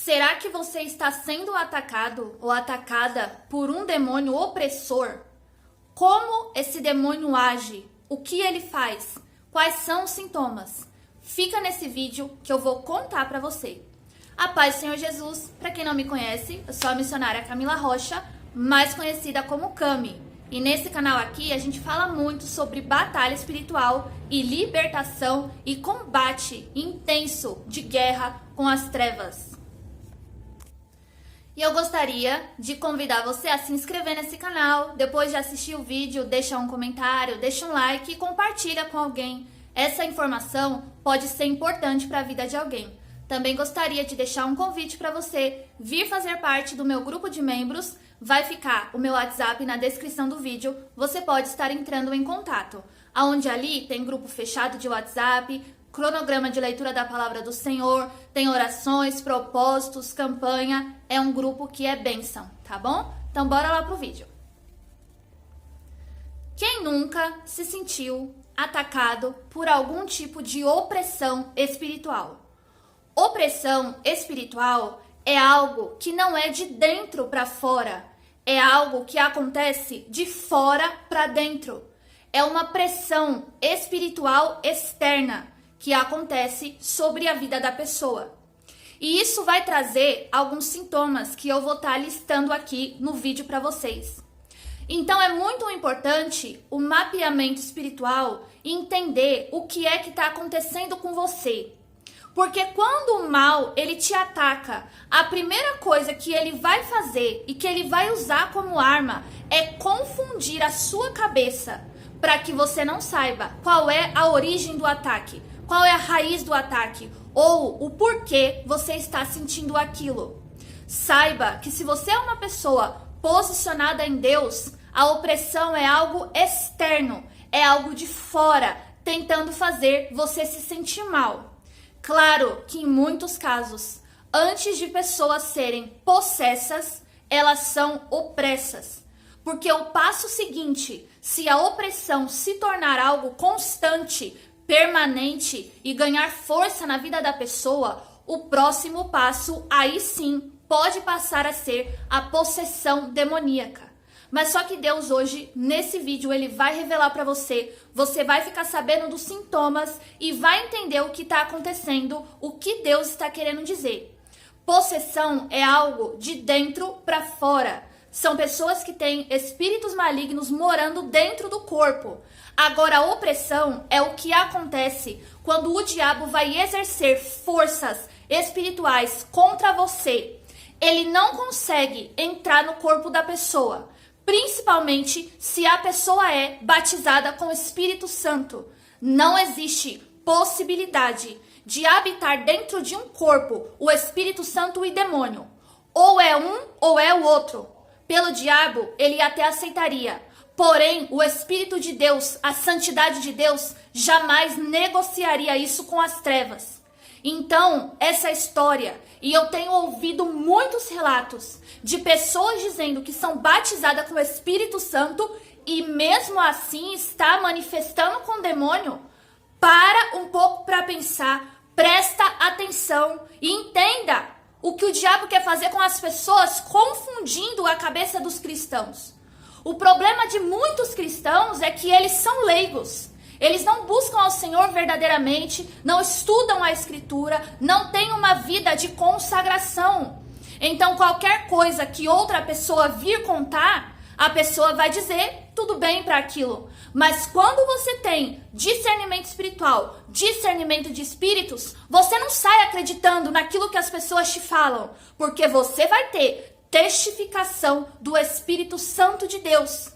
Será que você está sendo atacado ou atacada por um demônio opressor? Como esse demônio age? O que ele faz? Quais são os sintomas? Fica nesse vídeo que eu vou contar pra você. A paz do Senhor Jesus, pra quem não me conhece, eu sou a missionária Camila Rocha, mais conhecida como Cami. E nesse canal aqui a gente fala muito sobre batalha espiritual e libertação e combate intenso de guerra com as trevas. E eu gostaria de convidar você a se inscrever nesse canal. Depois de assistir o vídeo, deixa um comentário, deixa um like e compartilha com alguém. Essa informação pode ser importante para a vida de alguém. Também gostaria de deixar um convite para você vir fazer parte do meu grupo de membros. Vai ficar o meu WhatsApp na descrição do vídeo. Você pode estar entrando em contato. Onde ali tem grupo fechado de WhatsApp, cronograma de leitura da palavra do Senhor, tem orações, propósitos, campanha. É um grupo que é bênção, tá bom? Então bora lá pro vídeo. Quem nunca se sentiu atacado por algum tipo de opressão espiritual? Opressão espiritual é algo que não é de dentro para fora, é algo que acontece de fora para dentro. É uma pressão espiritual externa que acontece sobre a vida da pessoa. E isso vai trazer alguns sintomas que eu vou estar listando aqui no vídeo para vocês. Então é muito importante o mapeamento espiritual e entender o que é que está acontecendo com você. Porque quando o mal ele te ataca, a primeira coisa que ele vai fazer e que ele vai usar como arma é confundir a sua cabeça para que você não saiba qual é a origem do ataque, qual é a raiz do ataque ou o porquê você está sentindo aquilo. Saiba que se você é uma pessoa posicionada em Deus, a opressão é algo externo, é algo de fora, tentando fazer você se sentir mal. Claro que em muitos casos, antes de pessoas serem possessas, elas são opressas. Porque o passo seguinte, se a opressão se tornar algo constante, permanente e ganhar força na vida da pessoa, o próximo passo, aí sim, pode passar a ser a possessão demoníaca. Mas só que Deus hoje, nesse vídeo, ele vai revelar para você, você vai ficar sabendo dos sintomas e vai entender o que está acontecendo, o que Deus está querendo dizer. Possessão é algo de dentro para fora. São pessoas que têm espíritos malignos morando dentro do corpo. Agora, a opressão é o que acontece quando o diabo vai exercer forças espirituais contra você. Ele não consegue entrar no corpo da pessoa, principalmente se a pessoa é batizada com o Espírito Santo. Não existe possibilidade de habitar dentro de um corpo o Espírito Santo e demônio. Ou é um ou é o outro. Pelo diabo, ele até aceitaria. Porém, o Espírito de Deus, a santidade de Deus, jamais negociaria isso com as trevas. Então, essa história, e eu tenho ouvido muitos relatos de pessoas dizendo que são batizadas com o Espírito Santo e mesmo assim está manifestando com o demônio. Para um pouco para pensar, presta atenção e entenda o que o diabo quer fazer com as pessoas, confundindo a cabeça dos cristãos. O problema de muitos cristãos é que eles são leigos. Eles não buscam ao Senhor verdadeiramente, não estudam a Escritura, não têm uma vida de consagração. Então, qualquer coisa que outra pessoa vir contar, a pessoa vai dizer tudo bem para aquilo. Mas quando você tem discernimento espiritual, discernimento de espíritos, você não sai acreditando naquilo que as pessoas te falam, porque você vai ter testificação do Espírito Santo de Deus.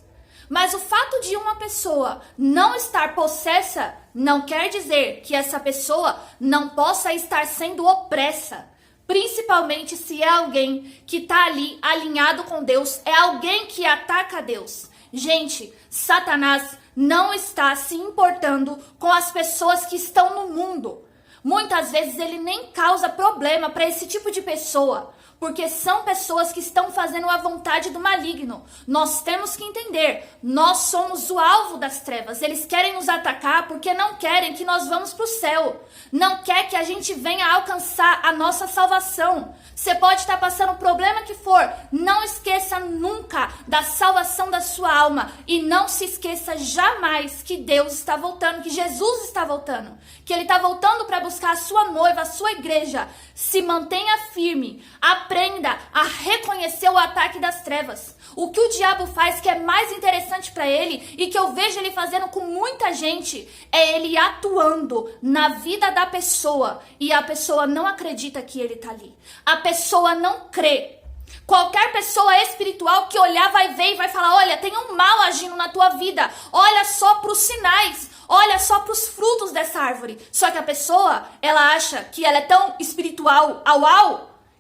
Mas o fato de uma pessoa não estar possessa não quer dizer que essa pessoa não possa estar sendo opressa. Principalmente se é alguém que está ali alinhado com Deus, é alguém que ataca a Deus. Gente, Satanás não está se importando com as pessoas que estão no mundo. Muitas vezes ele nem causa problema para esse tipo de pessoa, porque são pessoas que estão fazendo a vontade do maligno. Nós temos que entender, nós somos o alvo das trevas. Eles querem nos atacar porque não querem que nós vamos para o céu. Não quer que a gente venha alcançar a nossa salvação. Você pode estar passando o problema que for, não esqueça nunca da salvação da sua alma. E não se esqueça jamais que Deus está voltando, que Jesus está voltando. Que Ele está voltando para buscar a sua noiva, a sua igreja. Se mantenha firme, aprenda a reconhecer o ataque das trevas. O que o diabo faz que é mais interessante para ele e que eu vejo ele fazendo com muita gente é ele atuando na vida da pessoa e a pessoa não acredita que ele tá ali. A pessoa não crê. Qualquer pessoa espiritual que olhar vai ver e vai falar, olha, tem um mal agindo na tua vida. Olha só para os sinais. Olha só para os frutos dessa árvore. Só que a pessoa, ela acha que ela é tão espiritual,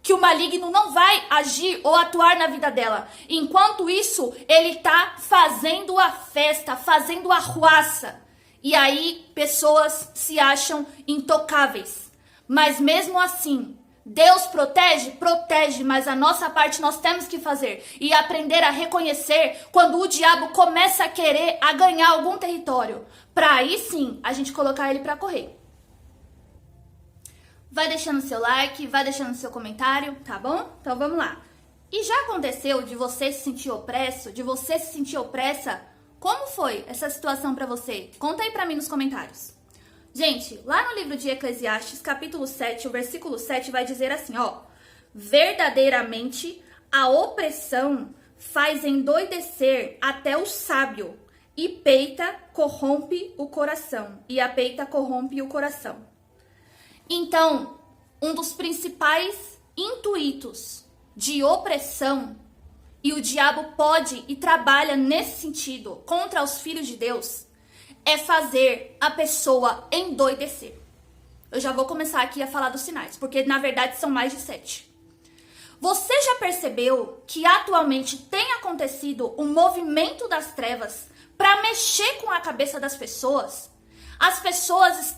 que o maligno não vai agir ou atuar na vida dela. Enquanto isso, ele tá fazendo a festa, fazendo a arruaça. E aí, pessoas se acham intocáveis. Mas mesmo assim, Deus protege? Protege, mas a nossa parte nós temos que fazer. E aprender a reconhecer quando o diabo começa a querer a ganhar algum território. Para aí sim, a gente colocar ele para correr. Vai deixando seu like, vai deixando seu comentário, tá bom? Então vamos lá. E já aconteceu de você se sentir opresso, de você se sentir opressa? Como foi essa situação para você? Conta aí para mim nos comentários. Gente, lá no livro de Eclesiastes, capítulo 7, o versículo 7 vai dizer assim, ó. Verdadeiramente, a opressão faz endoidecer até o sábio, e peita corrompe o coração. E a peita corrompe o coração. Então, um dos principais intuitos de opressão, e o diabo pode e trabalha nesse sentido contra os filhos de Deus, é fazer a pessoa endoidecer. Eu já vou começar aqui a falar dos sinais, porque na verdade são mais de 7. Você já percebeu que atualmente tem acontecido um movimento das trevas para mexer com a cabeça das pessoas? As pessoas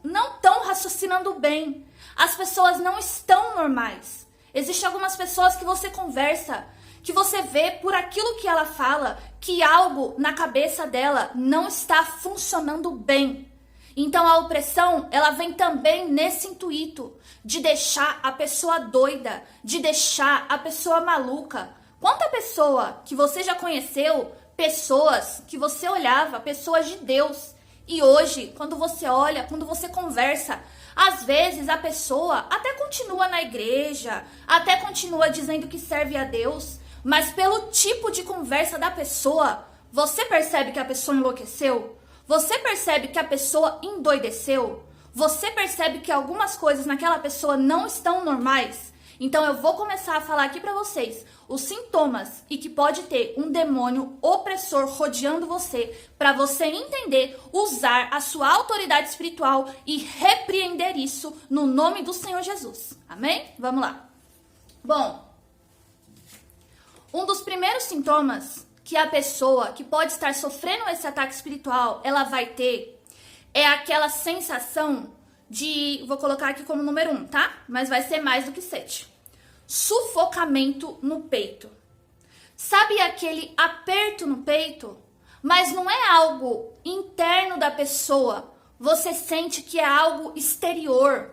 não estão raciocinando bem. As pessoas não estão normais. Existem algumas pessoas que você conversa, que você vê por aquilo que ela fala, que algo na cabeça dela não está funcionando bem. Então a opressão, ela vem também nesse intuito de deixar a pessoa doida, de deixar a pessoa maluca. Quanta pessoa que você já conheceu, pessoas que você olhava, pessoas de Deus, e hoje, quando você olha, quando você conversa, às vezes a pessoa até continua na igreja, até continua dizendo que serve a Deus, mas pelo tipo de conversa da pessoa, você percebe que a pessoa enlouqueceu? Você percebe que a pessoa endoideceu? Você percebe que algumas coisas naquela pessoa não estão normais? Então eu vou começar a falar aqui pra vocês os sintomas e que pode ter um demônio opressor rodeando você, para você entender, usar a sua autoridade espiritual e repreender isso no nome do Senhor Jesus. Amém? Vamos lá. Bom, um dos primeiros sintomas que a pessoa que pode estar sofrendo esse ataque espiritual, ela vai ter, é aquela sensação de, vou colocar aqui como número 1, tá? Mas vai ser mais do que 7. Sufocamento no peito. Sabe aquele aperto no peito? Mas não é algo interno da pessoa. Você sente que é algo exterior.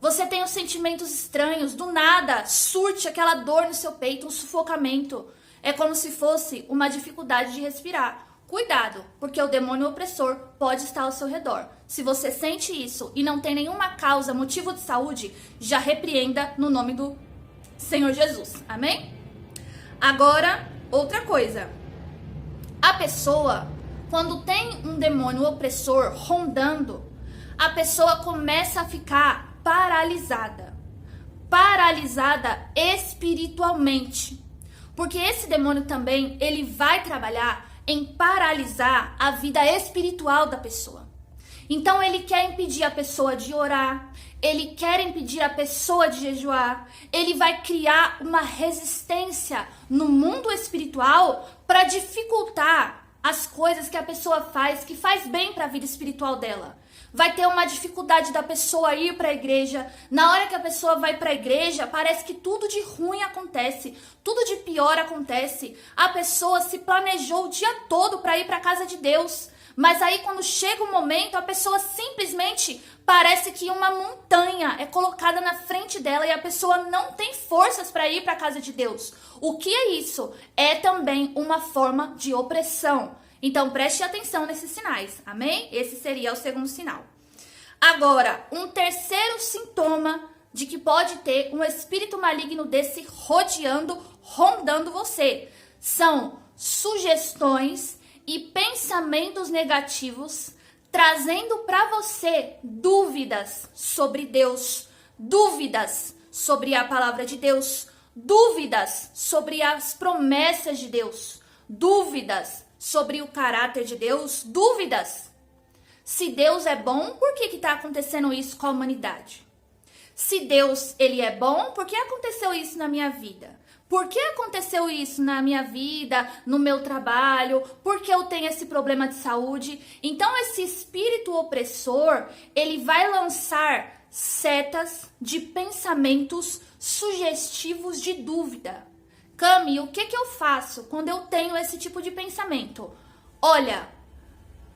Você tem os sentimentos estranhos, do nada surte aquela dor no seu peito, um sufocamento. É como se fosse uma dificuldade de respirar. Cuidado, porque o demônio opressor pode estar ao seu redor. Se você sente isso e não tem nenhuma causa, motivo de saúde, já repreenda no nome do Senhor Jesus. Amém? Agora, outra coisa. A pessoa, quando tem um demônio opressor rondando, a pessoa começa a ficar paralisada. Paralisada espiritualmente. Porque esse demônio também, ele vai trabalhar em paralisar a vida espiritual da pessoa. Então ele quer impedir a pessoa de orar, ele quer impedir a pessoa de jejuar, ele vai criar uma resistência no mundo espiritual para dificultar as coisas que a pessoa faz, que faz bem para a vida espiritual dela. vai ter uma dificuldade da pessoa ir para a igreja. Na hora que a pessoa vai para a igreja, parece que tudo de ruim acontece, tudo de pior acontece. A pessoa se planejou o dia todo para ir para a casa de Deus, mas aí quando chega o momento, a pessoa simplesmente parece que uma montanha é colocada na frente dela e a pessoa não tem forças para ir para a casa de Deus. O que é isso? É também uma forma de opressão. Então, preste atenção nesses sinais, amém? Esse seria o segundo sinal. Agora, um terceiro sintoma de que pode ter um espírito maligno desse rodeando, rondando você, são sugestões e pensamentos negativos, trazendo para você dúvidas sobre Deus, dúvidas sobre a palavra de Deus, dúvidas sobre as promessas de Deus, dúvidas sobre o caráter de Deus, dúvidas. Se Deus é bom, por que está acontecendo isso com a humanidade? Se Deus ele é bom, por que aconteceu isso na minha vida? Por que aconteceu isso na minha vida, no meu trabalho? Por que eu tenho esse problema de saúde? Então esse espírito opressor, ele vai lançar setas de pensamentos sugestivos de dúvida. Cami, o que eu faço quando eu tenho esse tipo de pensamento? Olha,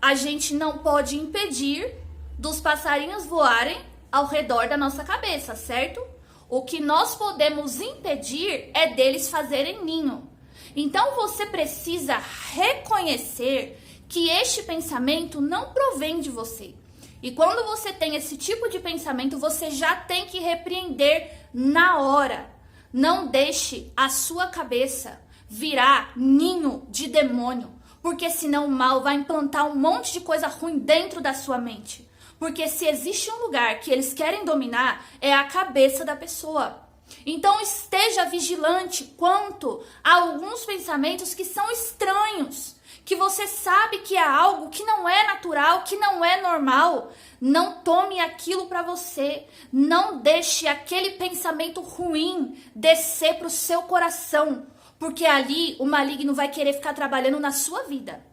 a gente não pode impedir dos passarinhos voarem ao redor da nossa cabeça, certo? O que nós podemos impedir é deles fazerem ninho. Então você precisa reconhecer que este pensamento não provém de você. E quando você tem esse tipo de pensamento, você já tem que repreender na hora. Não deixe a sua cabeça virar ninho de demônio, porque senão o mal vai implantar um monte de coisa ruim dentro da sua mente. Porque se existe um lugar que eles querem dominar, é a cabeça da pessoa. Então esteja vigilante quanto a alguns pensamentos que são estranhos, que você sabe que é algo que não é natural, que não é normal. Não tome aquilo para você. Não deixe aquele pensamento ruim descer para o seu coração, porque ali o maligno vai querer ficar trabalhando na sua vida.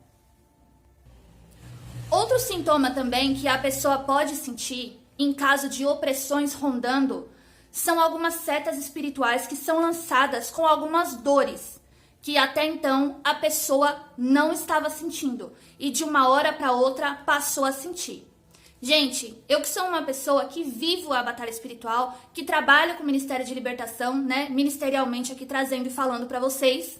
Outro sintoma também que a pessoa pode sentir em caso de opressões rondando são algumas setas espirituais que são lançadas com algumas dores que até então a pessoa não estava sentindo e de uma hora para outra passou a sentir. Gente, eu que sou uma pessoa que vivo a batalha espiritual, que trabalho com o Ministério de Libertação, né, ministerialmente aqui trazendo e falando para vocês,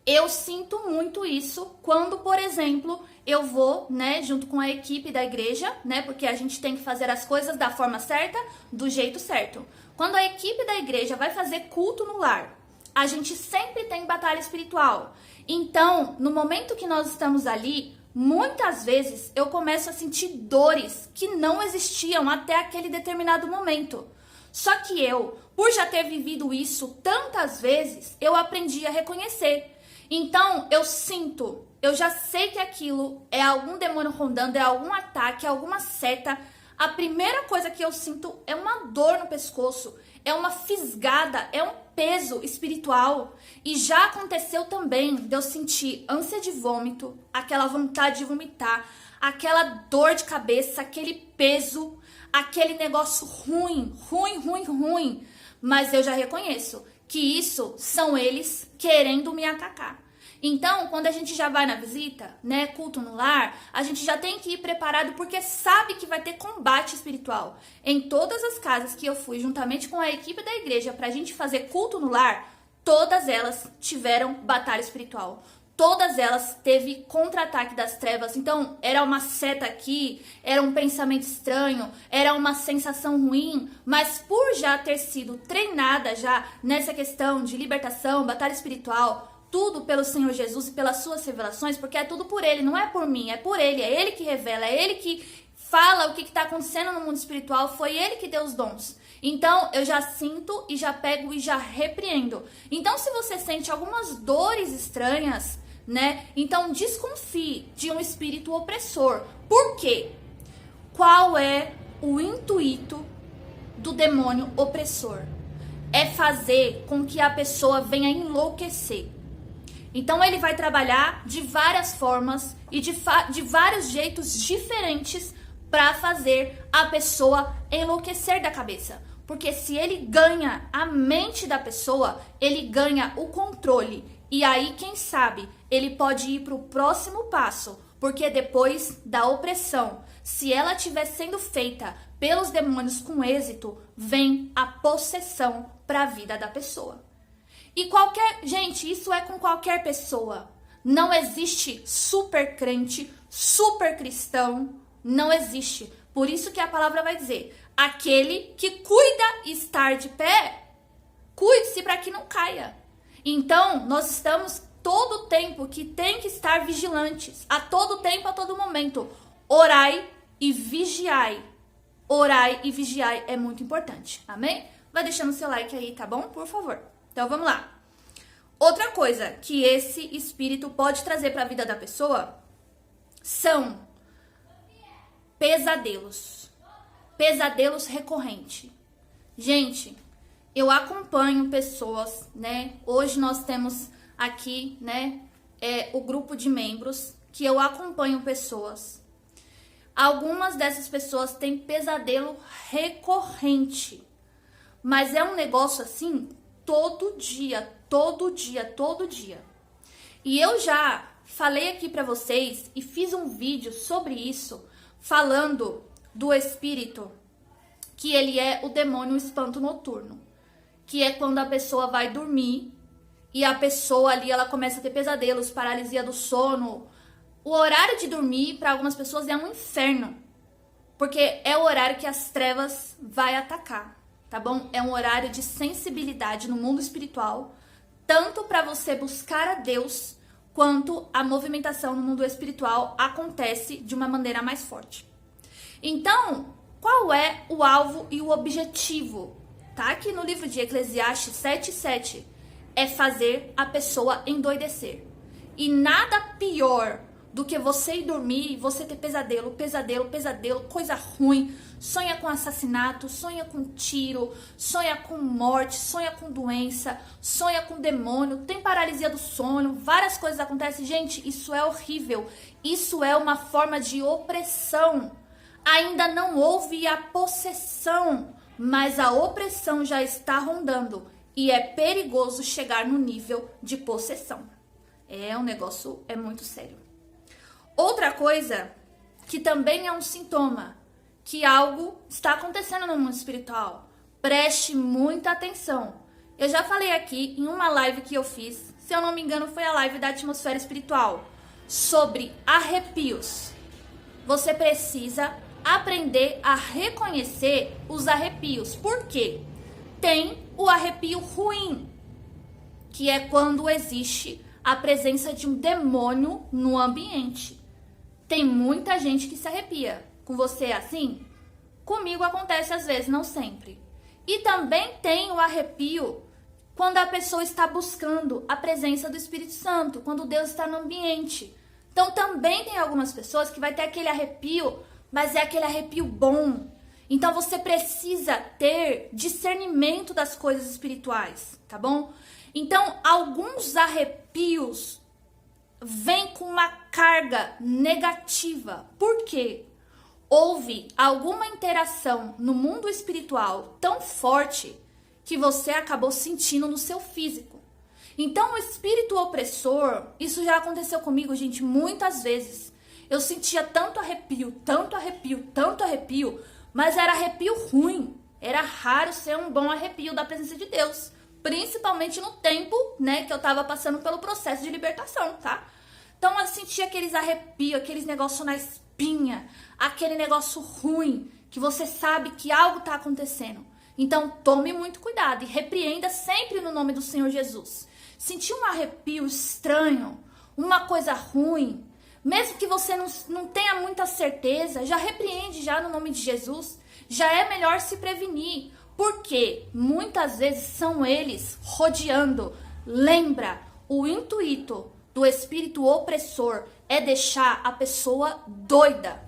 eu sinto muito isso quando, por exemplo, eu vou, né, junto com a equipe da igreja, né, porque a gente tem que fazer as coisas da forma certa, do jeito certo. Quando a equipe da igreja vai fazer culto no lar, a gente sempre tem batalha espiritual. Então, no momento que nós estamos ali, muitas vezes eu começo a sentir dores que não existiam até aquele determinado momento. Só que eu, por já ter vivido isso tantas vezes, eu aprendi a reconhecer. Então, eu sinto, eu já sei que aquilo é algum demônio rondando, é algum ataque, é alguma seta. A primeira coisa que eu sinto é uma dor no pescoço, é uma fisgada, é um peso espiritual. E já aconteceu também de eu sentir ânsia de vômito, aquela vontade de vomitar, aquela dor de cabeça, aquele peso, aquele negócio ruim. Mas eu já reconheço que isso são eles querendo me atacar. Então, quando a gente já vai na visita, né, culto no lar, a gente já tem que ir preparado porque sabe que vai ter combate espiritual. Em todas as casas que eu fui, juntamente com a equipe da igreja, pra gente fazer culto no lar, todas elas tiveram batalha espiritual. Todas elas teve contra-ataque das trevas. Então, era uma seta aqui, era um pensamento estranho, era uma sensação ruim, mas por já ter sido treinada já nessa questão de libertação, batalha espiritual, tudo pelo Senhor Jesus e pelas suas revelações, porque é tudo por Ele, não é por mim, é por Ele, é Ele que revela, é Ele que fala o que está acontecendo no mundo espiritual, foi Ele que deu os dons. Então, eu já sinto e já pego e já repreendo. Então, se você sente algumas dores estranhas, né, então desconfie de um espírito opressor. Por quê? Qual é o intuito do demônio opressor? É fazer com que a pessoa venha enlouquecer. Então ele vai trabalhar de várias formas e de vários jeitos diferentes para fazer a pessoa enlouquecer da cabeça. Porque se ele ganha a mente da pessoa, ele ganha o controle. E aí, quem sabe, ele pode ir para o próximo passo. Porque depois da opressão, se ela estiver sendo feita pelos demônios com êxito, vem a possessão para a vida da pessoa. E gente, isso é com qualquer pessoa. Não existe super crente, super cristão, não existe. Por isso que a palavra vai dizer, aquele que cuida estar de pé, cuide-se para que não caia. Então, nós estamos todo o tempo que tem que estar vigilantes, a todo tempo, a todo momento. Orai e vigiai. Orai e vigiai é muito importante, amém? Vai deixando seu like aí, tá bom? Por favor. Então, vamos lá. Outra coisa que esse espírito pode trazer para a vida da pessoa são pesadelos. Pesadelos recorrentes. Gente, eu acompanho pessoas, né? Hoje nós temos aqui, né, o grupo de membros que eu acompanho pessoas. Algumas dessas pessoas têm pesadelo recorrente. Mas é um negócio assim, todo dia. E eu já falei aqui pra vocês e fiz um vídeo sobre isso, falando do espírito, que ele é o demônio espanto noturno, que é quando a pessoa vai dormir e a pessoa ali, ela começa a ter pesadelos, paralisia do sono. O horário de dormir para algumas pessoas é um inferno, porque é o horário que as trevas vai atacar, tá bom? É um horário de sensibilidade no mundo espiritual, tanto para você buscar a Deus, quanto a movimentação no mundo espiritual acontece de uma maneira mais forte. Então, qual é o alvo e o objetivo? Tá aqui no livro de Eclesiastes 7:7, é fazer a pessoa endoidecer. E nada pior do que você ir dormir e você ter pesadelo, coisa ruim, sonha com assassinato, sonha com tiro, sonha com morte, sonha com doença, sonha com demônio, tem paralisia do sono, várias coisas acontecem. Gente, isso é horrível, isso é uma forma de opressão. Ainda não houve a possessão, mas a opressão já está rondando e é perigoso chegar no nível de possessão. Um negócio muito sério. Outra coisa que também é um sintoma que algo está acontecendo no mundo espiritual. Preste muita atenção. Eu já falei aqui em uma live que eu fiz, se eu não me engano foi a live da atmosfera espiritual, sobre arrepios. Você precisa aprender a reconhecer os arrepios. Por quê? Tem o arrepio ruim, que é quando existe a presença de um demônio no ambiente. Tem muita gente que se arrepia. Com você é assim? Comigo acontece às vezes, não sempre. E também tem o arrepio quando a pessoa está buscando a presença do Espírito Santo, quando Deus está no ambiente. Então também tem algumas pessoas que vai ter aquele arrepio, mas é aquele arrepio bom. Então você precisa ter discernimento das coisas espirituais, tá bom? Então alguns arrepios vêm com uma carga negativa. Por quê? Houve alguma interação no mundo espiritual tão forte que você acabou sentindo no seu físico. Então o espírito opressor, isso já aconteceu comigo, gente, muitas vezes. Eu sentia tanto arrepio, mas era arrepio ruim. Era raro ser um bom arrepio da presença de Deus. Principalmente no tempo, né, que eu tava passando pelo processo de libertação, tá? Então eu sentia aqueles arrepios, aqueles negócios na espinha, aquele negócio ruim, que você sabe que algo tá acontecendo. Então tome muito cuidado e repreenda sempre no nome do Senhor Jesus. Sentir um arrepio estranho, uma coisa ruim, mesmo que você não tenha muita certeza, já repreende já no nome de Jesus. Já é melhor se prevenir, porque muitas vezes são eles rodeando. Lembra, o intuito do espírito opressor é deixar a pessoa doida.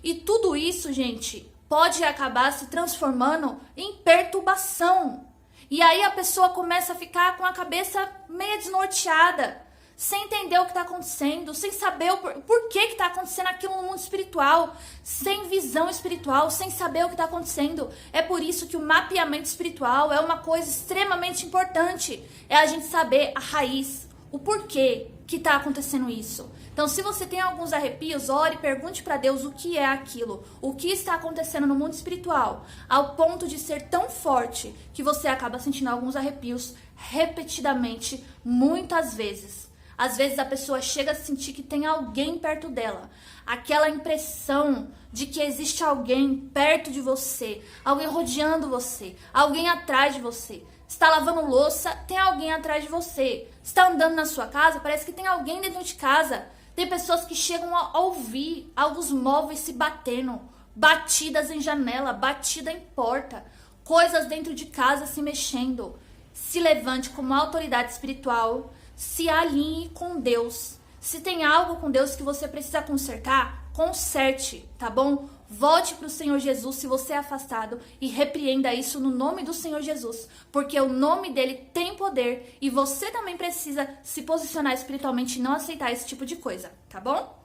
E tudo isso, gente, pode acabar se transformando em perturbação. E aí a pessoa começa a ficar com a cabeça meio desnorteada, sem entender o que está acontecendo, sem saber o por que está acontecendo aquilo no mundo espiritual, sem visão espiritual, sem saber o que está acontecendo. É por isso que o mapeamento espiritual é uma coisa extremamente importante. É a gente saber a raiz, o porquê que está acontecendo isso. Então, se você tem alguns arrepios, ore e pergunte para Deus o que é aquilo, o que está acontecendo no mundo espiritual, ao ponto de ser tão forte que você acaba sentindo alguns arrepios repetidamente, muitas vezes. Às vezes a pessoa chega a sentir que tem alguém perto dela. Aquela impressão de que existe alguém perto de você, alguém rodeando você, alguém atrás de você. Está lavando louça, tem alguém atrás de você. Está andando na sua casa, parece que tem alguém dentro de casa. Tem pessoas que chegam a ouvir alguns móveis se batendo, batidas em janela, batida em porta, coisas dentro de casa se mexendo. Se levante como autoridade espiritual, se alinhe com Deus. Se tem algo com Deus que você precisa consertar, conserte, tá bom? Volte para o Senhor Jesus se você é afastado e repreenda isso no nome do Senhor Jesus, porque o nome dele tem poder e você também precisa se posicionar espiritualmente e não aceitar esse tipo de coisa, tá bom?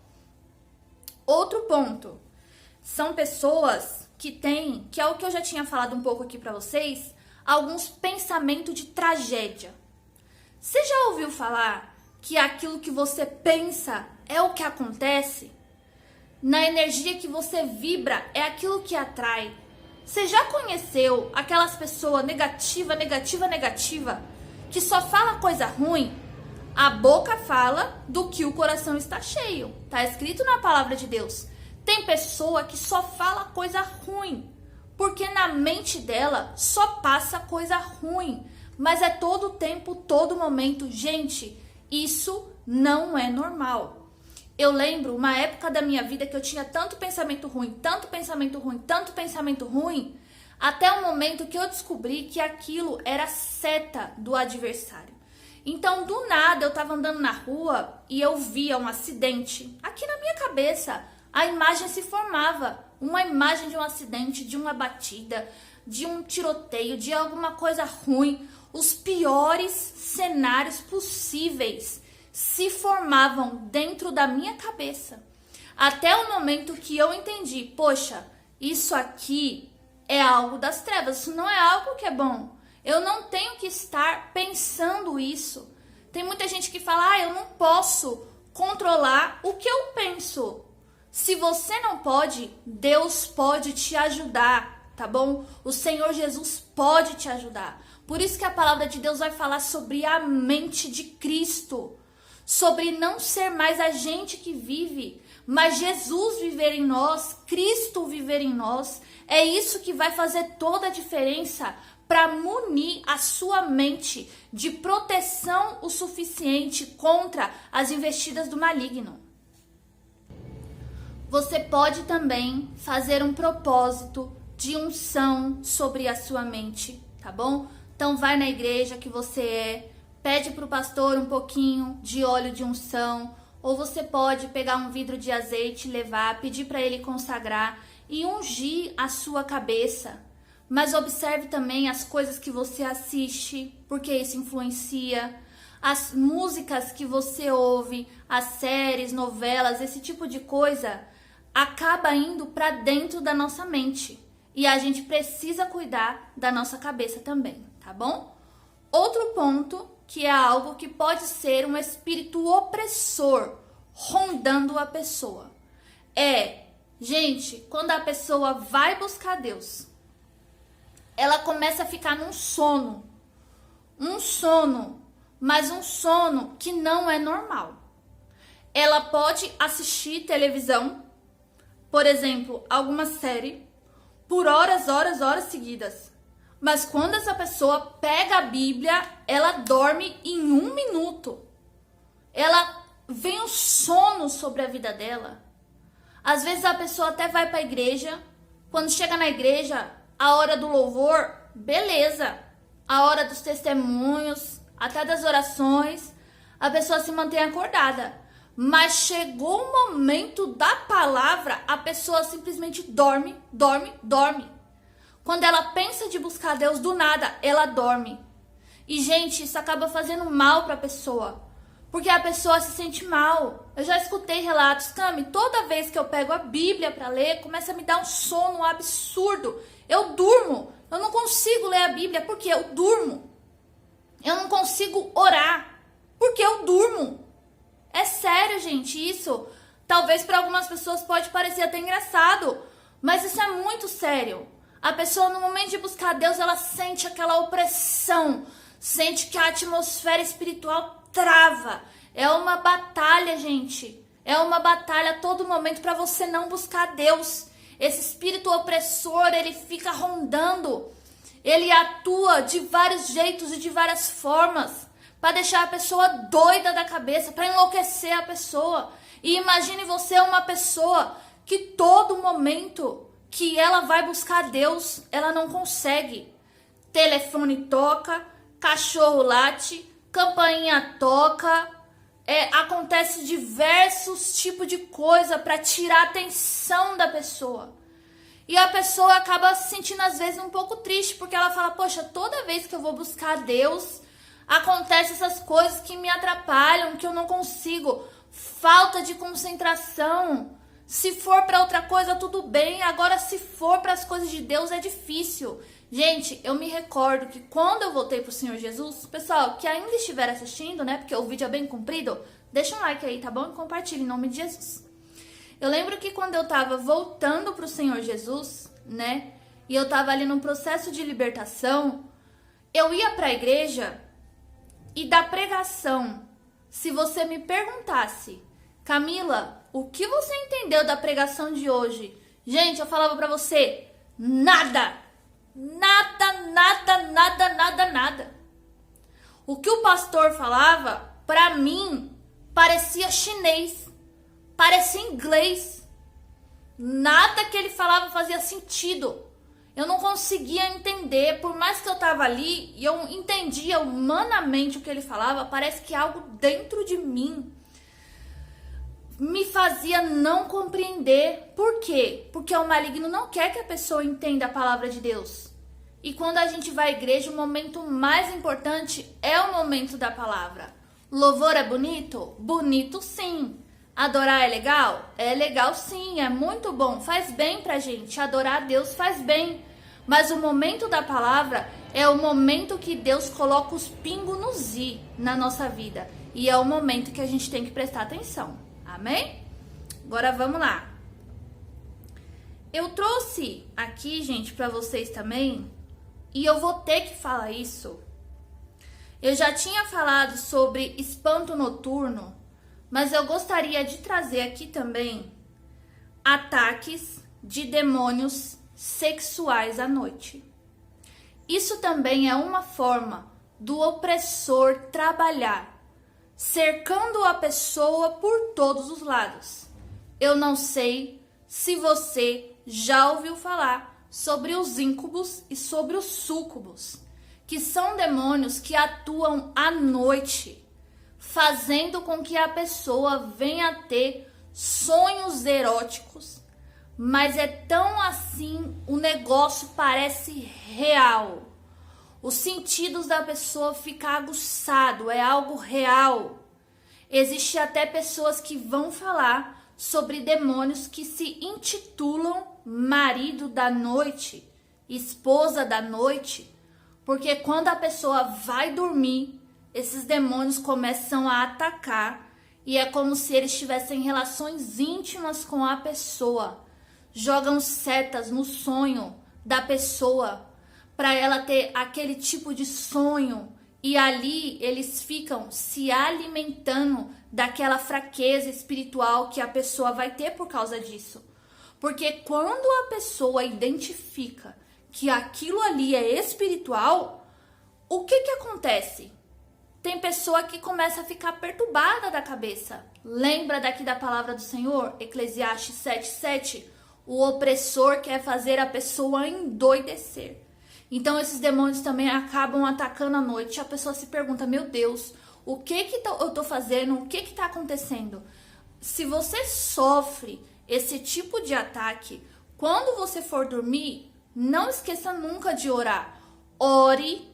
Outro ponto, são pessoas que têm, que é o que eu já tinha falado um pouco aqui para vocês, alguns pensamentos de tragédia. Você já ouviu falar que aquilo que você pensa é o que acontece? Na energia que você vibra é aquilo que atrai. Você já conheceu aquelas pessoas negativa, que só fala coisa ruim? A boca fala do que o coração está cheio. Tá escrito na palavra de Deus. Tem pessoa que só fala coisa ruim, porque na mente dela só passa coisa ruim. Mas é todo tanto, todo momento. Gente, isso não é normal. Eu lembro uma época da minha vida que eu tinha tanto pensamento ruim, até o momento que eu descobri que aquilo era seta do adversário. Então, do nada, eu tava andando na rua e eu via um acidente. Aqui na minha cabeça, a imagem se formava. Uma imagem de um acidente, de uma batida, de um tiroteio, de alguma coisa ruim. Os piores cenários possíveis se formavam dentro da minha cabeça. Até o momento que eu entendi, poxa, isso aqui é algo das trevas, isso não é algo que é bom. Eu não tenho que estar pensando isso. Tem muita gente que fala, eu não posso controlar o que eu penso. Se você não pode, Deus pode te ajudar, tá bom? O Senhor Jesus pode te ajudar. Por isso que a palavra de Deus vai falar sobre a mente de Cristo, sobre não ser mais a gente que vive, mas Jesus viver em nós, Cristo viver em nós. É isso que vai fazer toda a diferença para munir a sua mente de proteção o suficiente contra as investidas do maligno. Você pode também fazer um propósito de unção sobre a sua mente, tá bom? Então vai na igreja que você pede para o pastor um pouquinho de óleo de unção, ou você pode pegar um vidro de azeite, levar, pedir para ele consagrar e ungir a sua cabeça. Mas observe também as coisas que você assiste, porque isso influencia. As músicas que você ouve, as séries, novelas, esse tipo de coisa, acaba indo para dentro da nossa mente. E a gente precisa cuidar da nossa cabeça também, tá bom? Outro ponto, que é algo que pode ser um espírito opressor rondando a pessoa. Gente, quando a pessoa vai buscar Deus, ela começa a ficar num sono. Mas um sono que não é normal. Ela pode assistir televisão, por exemplo, alguma série, por horas seguidas. Mas quando essa pessoa pega a Bíblia, ela dorme em 1 minuto. Ela vem um sono sobre a vida dela. Às vezes a pessoa até vai para a igreja. Quando chega na igreja, a hora do louvor, beleza. A hora dos testemunhos, até das orações, a pessoa se mantém acordada. Mas chegou o momento da palavra, a pessoa simplesmente dorme. Quando ela pensa de buscar Deus, do nada, ela dorme. E, gente, isso acaba fazendo mal para a pessoa. porque a pessoa se sente mal. Eu já escutei relatos, Cami, toda vez que eu pego a Bíblia para ler, começa a me dar um sono absurdo. Eu durmo, eu não consigo ler a Bíblia porque eu durmo. Eu não consigo orar porque eu durmo. É sério, gente, isso. Talvez para algumas pessoas pode parecer até engraçado, mas isso é muito sério. A pessoa, no momento de buscar Deus, ela sente aquela opressão, sente que a atmosfera espiritual trava. É uma batalha, gente. É uma batalha a todo momento para você não buscar Deus. Esse espírito opressor, ele fica rondando. Ele atua de vários jeitos e de várias formas para deixar a pessoa doida da cabeça, para enlouquecer a pessoa. E imagine você uma pessoa que todo momento que ela vai buscar Deus, ela não consegue. Telefone toca, cachorro late, campainha toca, acontece diversos tipos de coisa para tirar a atenção da pessoa. E a pessoa acaba se sentindo às vezes um pouco triste, porque ela fala, poxa, toda vez que eu vou buscar Deus, acontecem essas coisas que me atrapalham, que eu não consigo. Falta de concentração. Se for para outra coisa, tudo bem. Agora, se for para as coisas de Deus, é difícil. Gente, eu me recordo que quando eu voltei pro Senhor Jesus, pessoal, que ainda estiver assistindo, né, porque o vídeo é bem comprido, deixa um like aí, tá bom? E compartilha em nome de Jesus. Eu lembro que quando eu tava voltando pro Senhor Jesus, né, e eu tava ali num processo de libertação, eu ia pra igreja e da pregação, se você me perguntasse, Camila, o que você entendeu da pregação de hoje? Gente, eu falava pra você, nada. Nada. O que o pastor falava, pra mim, parecia chinês, parecia inglês. Nada que ele falava fazia sentido. Eu não conseguia entender, por mais que eu tava ali e eu entendia humanamente o que ele falava, parece que algo dentro de mim me fazia não compreender. Por quê? Porque o maligno não quer que a pessoa entenda a palavra de Deus. E quando a gente vai à igreja, o momento mais importante é o momento da palavra. Louvor é bonito? Bonito sim. Adorar é legal? É legal sim, é muito bom, faz bem pra gente. Adorar a Deus faz bem. Mas o momento da palavra é o momento que Deus coloca os pingos nos i na nossa vida. E é o momento que a gente tem que prestar atenção. Amém? Agora vamos lá. Eu trouxe aqui, gente, pra vocês também, e eu vou ter que falar isso. Eu já tinha falado sobre espanto noturno, mas eu gostaria de trazer aqui também ataques de demônios sexuais à noite. Isso também é uma forma do opressor trabalhar, cercando a pessoa por todos os lados. Eu não sei se você já ouviu falar sobre os íncubos e sobre os súcubos, que são demônios que atuam à noite, fazendo com que a pessoa venha a ter sonhos eróticos, mas é tão assim, o negócio parece real. Os sentidos da pessoa ficam aguçados, é algo real. Existe até pessoas que vão falar sobre demônios que se intitulam marido da noite, esposa da noite, porque quando a pessoa vai dormir, esses demônios começam a atacar e é como se eles tivessem relações íntimas com a pessoa. Jogam setas no sonho da pessoa para ela ter aquele tipo de sonho, e ali eles ficam se alimentando daquela fraqueza espiritual que a pessoa vai ter por causa disso. Porque quando a pessoa identifica que aquilo ali é espiritual, o que acontece? Tem pessoa que começa a ficar perturbada da cabeça. Lembra daqui da palavra do Senhor? Eclesiastes 7:7. O opressor quer fazer a pessoa endoidecer. Então esses demônios também acabam atacando à noite. A pessoa se pergunta, meu Deus, o que eu tô fazendo? O que tá acontecendo? Se você sofre esse tipo de ataque, quando você for dormir, não esqueça nunca de orar. Ore,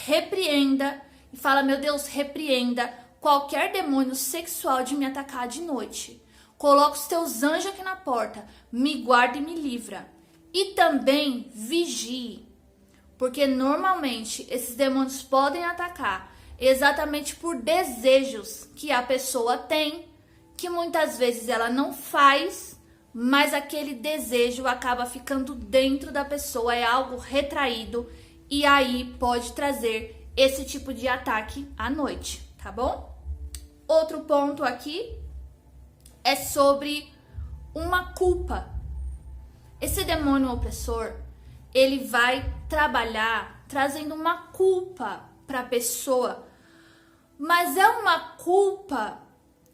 repreenda e fala, meu Deus, repreenda. qualquer demônio sexual de me atacar de noite. Coloca os teus anjos aqui na porta, me guarda e me livra. E também vigie, porque normalmente esses demônios podem atacar exatamente por desejos que a pessoa tem, que muitas vezes ela não faz, mas aquele desejo acaba ficando dentro da pessoa, é algo retraído, e aí pode trazer esse tipo de ataque à noite, tá bom? Outro ponto aqui é sobre uma culpa. Esse demônio opressor, ele vai trabalhar trazendo uma culpa para a pessoa, mas é uma culpa,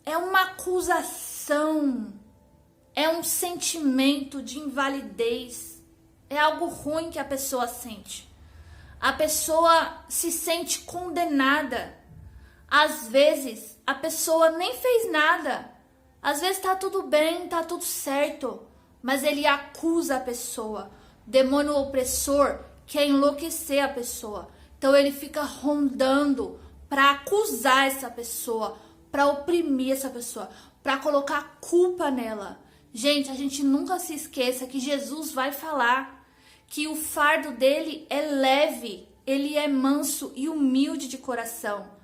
é uma acusação, é um sentimento de invalidez, é algo ruim que a pessoa sente. A pessoa se sente condenada. Às vezes a pessoa nem fez nada, às vezes tá tudo bem, tá tudo certo, mas ele acusa a pessoa. O demônio opressor quer enlouquecer a pessoa. Então ele fica rondando para acusar essa pessoa, para oprimir essa pessoa, para colocar culpa nela. Gente, a gente nunca se esqueça que Jesus vai falar que o fardo dele é leve, ele é manso e humilde de coração.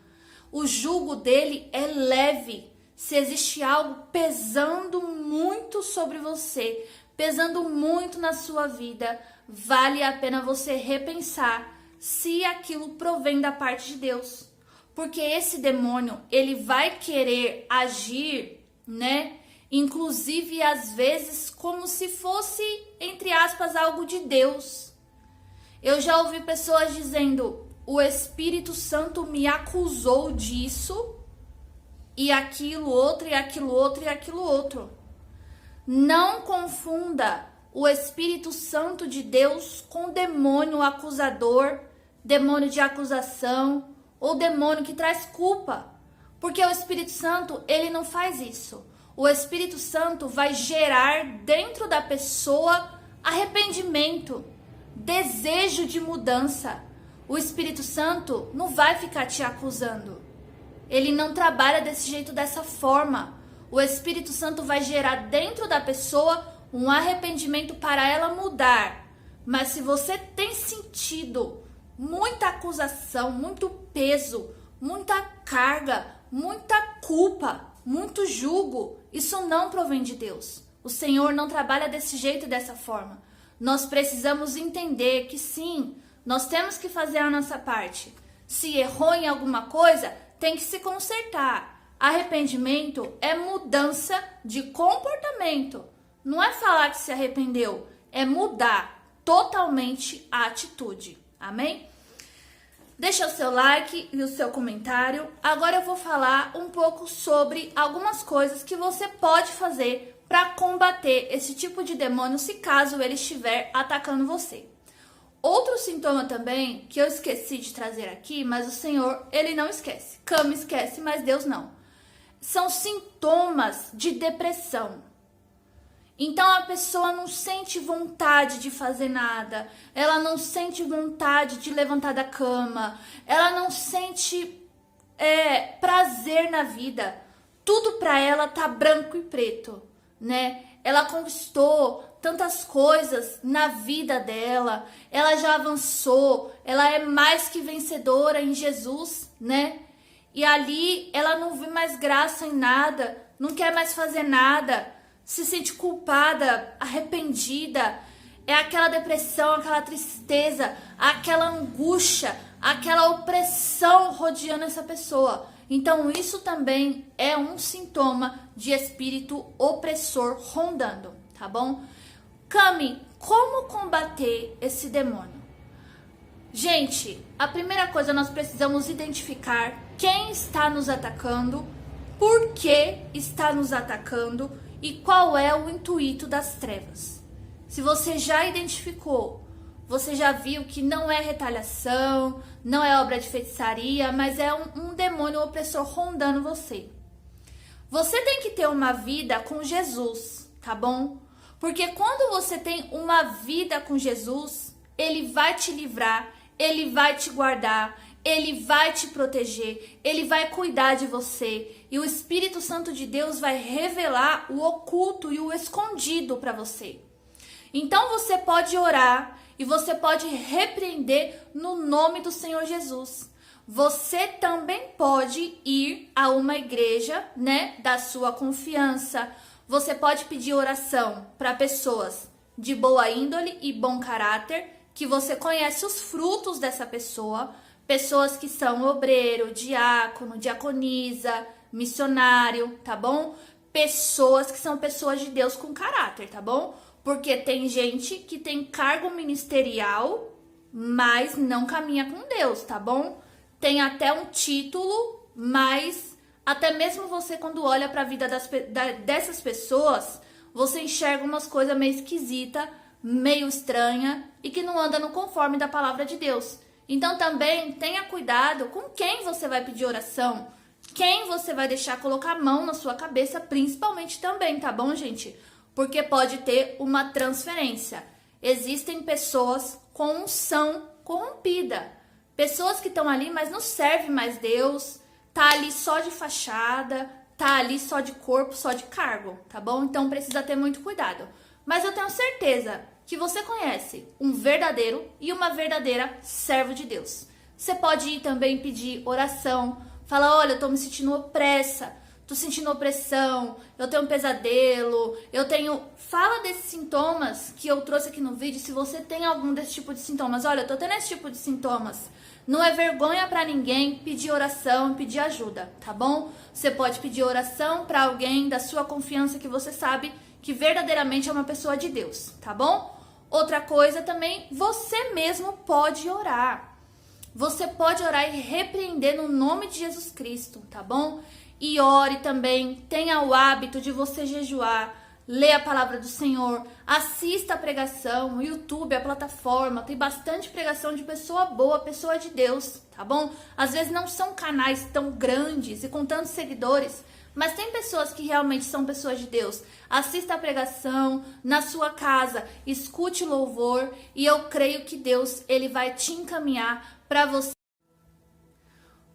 O jugo dele é leve. Se existe algo pesando muito sobre você, pesando muito na sua vida, vale a pena você repensar se aquilo provém da parte de Deus. Porque esse demônio, ele vai querer agir, né? Inclusive, às vezes, como se fosse, entre aspas, algo de Deus. Eu já ouvi pessoas dizendo, o Espírito Santo me acusou disso, e aquilo outro, e aquilo outro, e aquilo outro. Não confunda o Espírito Santo de Deus com demônio acusador, demônio de acusação, ou demônio que traz culpa. Porque o Espírito Santo, ele não faz isso. O Espírito Santo vai gerar dentro da pessoa arrependimento, desejo de mudança. O Espírito Santo não vai ficar te acusando. Ele não trabalha desse jeito, dessa forma. O Espírito Santo vai gerar dentro da pessoa um arrependimento para ela mudar. Mas se você tem sentido muita acusação, muito peso, muita carga, muita culpa, muito jugo, isso não provém de Deus. O Senhor não trabalha desse jeito e dessa forma. Nós precisamos entender que sim, nós temos que fazer a nossa parte. Se errou em alguma coisa, tem que se consertar. Arrependimento é mudança de comportamento. Não é falar que se arrependeu, é mudar totalmente a atitude. Amém? Deixa o seu like e o seu comentário. Agora eu vou falar um pouco sobre algumas coisas que você pode fazer para combater esse tipo de demônio se caso ele estiver atacando você. Outro sintoma também que eu esqueci de trazer aqui, mas o Senhor, ele não esquece. Cama esquece, mas Deus não. São sintomas de depressão. Então a pessoa não sente vontade de fazer nada, ela não sente vontade de levantar da cama, ela não sente prazer na vida. Tudo pra ela tá branco e preto, né? Ela conquistou tantas coisas na vida dela, ela já avançou, ela é mais que vencedora em Jesus, né? E ali ela não vê mais graça em nada, não quer mais fazer nada, se sente culpada, arrependida. É aquela depressão, aquela tristeza, aquela angústia, aquela opressão rodeando essa pessoa. Então isso também é um sintoma de espírito opressor rondando, tá bom? Cami, como combater esse demônio? Gente, a primeira coisa, nós precisamos identificar quem está nos atacando, por que está nos atacando e qual é o intuito das trevas. Se você já identificou, você já viu que não é retaliação, não é obra de feitiçaria, mas é um demônio opressor rondando você. Você tem que ter uma vida com Jesus, tá bom? Porque quando você tem uma vida com Jesus, Ele vai te livrar, Ele vai te guardar, Ele vai te proteger, Ele vai cuidar de você. E o Espírito Santo de Deus vai revelar o oculto e o escondido para você. Então você pode orar e você pode repreender no nome do Senhor Jesus. Você também pode ir a uma igreja, né, da sua confiança. Você pode pedir oração para pessoas de boa índole e bom caráter, que você conhece os frutos dessa pessoa, pessoas que são obreiro, diácono, diaconisa, missionário, tá bom? Pessoas que são pessoas de Deus com caráter, tá bom? Porque tem gente que tem cargo ministerial, mas não caminha com Deus, tá bom? Tem até um título, mas até mesmo você, quando olha para a vida dessas pessoas, você enxerga umas coisas meio esquisita, meio estranha e que não anda no conforme da palavra de Deus. Então também tenha cuidado com quem você vai pedir oração, quem você vai deixar colocar a mão na sua cabeça, principalmente também, tá bom, gente? Porque pode ter uma transferência. Existem pessoas com unção corrompida. Pessoas que estão ali, mas não servem mais Deus, tá ali só de fachada, tá ali só de corpo, só de cargo, tá bom? Então precisa ter muito cuidado. Mas eu tenho certeza que você conhece um verdadeiro e uma verdadeira servo de Deus. Você pode ir também pedir oração, falar, olha, eu tô me sentindo opressa, tô sentindo opressão, eu tenho um pesadelo, Fala desses sintomas que eu trouxe aqui no vídeo, se você tem algum desse tipo de sintomas. Olha, eu tô tendo esse tipo de sintomas. Não é vergonha pra ninguém pedir oração, pedir ajuda, tá bom? Você pode pedir oração pra alguém da sua confiança que você sabe que verdadeiramente é uma pessoa de Deus, tá bom? Outra coisa também, você mesmo pode orar. Você pode orar e repreender no nome de Jesus Cristo, tá bom? E ore também, tenha o hábito de você jejuar, ler a palavra do Senhor, assista a pregação, o YouTube, a plataforma, tem bastante pregação de pessoa boa, pessoa de Deus, tá bom? Às vezes não são canais tão grandes e com tantos seguidores, mas tem pessoas que realmente são pessoas de Deus. Assista a pregação na sua casa, escute louvor e eu creio que Deus, ele vai te encaminhar para você.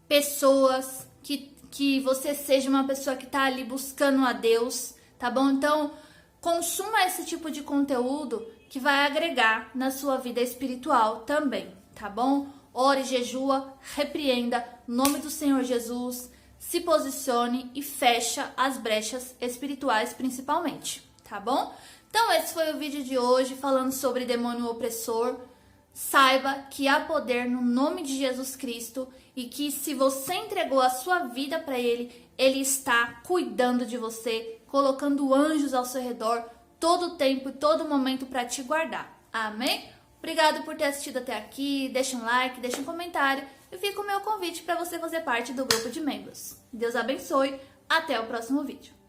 Pessoas que você seja uma pessoa que tá ali buscando a Deus, tá bom? Então, consuma esse tipo de conteúdo que vai agregar na sua vida espiritual também, tá bom? Ore, jejua, repreenda, em nome do Senhor Jesus, se posicione e fecha as brechas espirituais principalmente, tá bom? Então, esse foi o vídeo de hoje falando sobre demônio opressor. Saiba que há poder no nome de Jesus Cristo e que se você entregou a sua vida para Ele, Ele está cuidando de você, colocando anjos ao seu redor todo o tempo e todo momento para te guardar. Amém? Obrigado por ter assistido até aqui. Deixa um like, deixa um comentário e fica o meu convite para você fazer parte do grupo de membros. Deus abençoe. Até o próximo vídeo.